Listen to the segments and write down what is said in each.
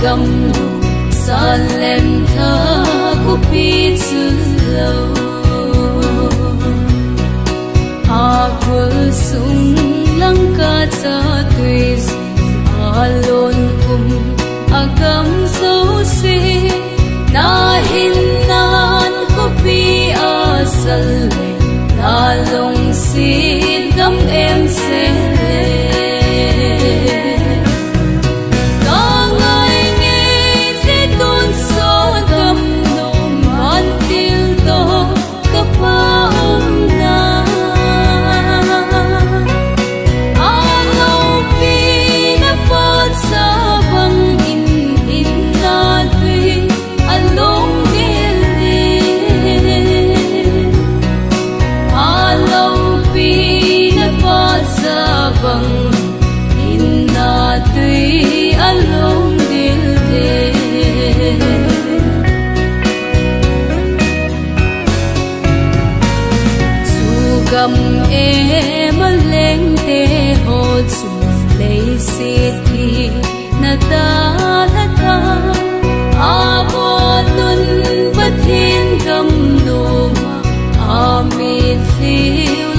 gam san lem tha ku pi chu lo a kul sung lang ka cha twis alon kum agam so se na hin nan ku pi asal le na long sin gam em se gam em leng te ho chu lei si thi na ta la ta a bo tun pathin gam no ma a mi thi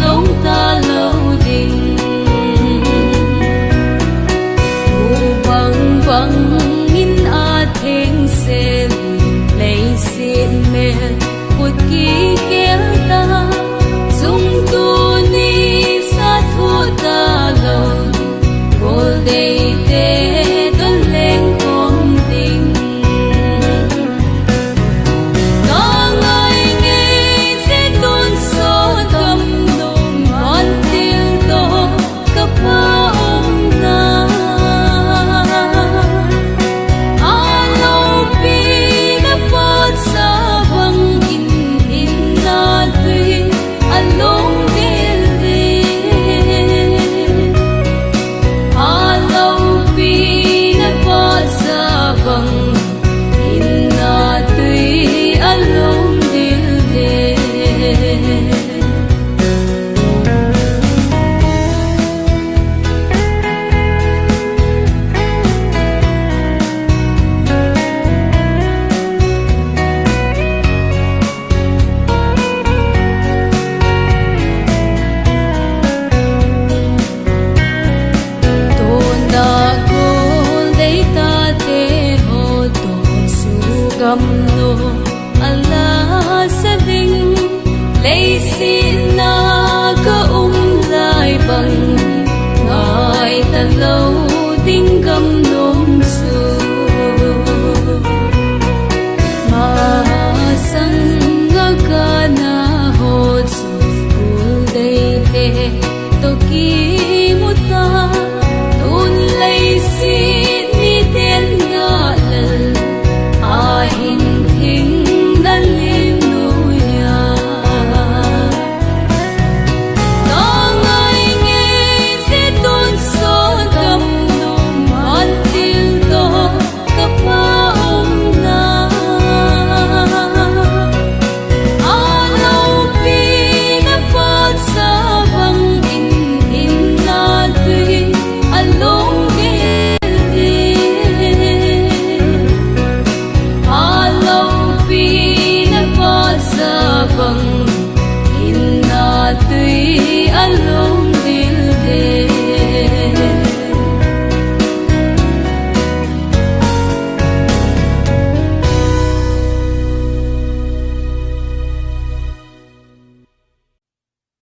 long ta lo ding u bang bang in a theng se lei si me put ki kel ta sung tu ni sa thu ta lo bol dei te don leng kom ding ka ngai nge se don so dam no man til to ka pa om na a lo pi na pot sa bang in na tui along gam no ala sa ding lei si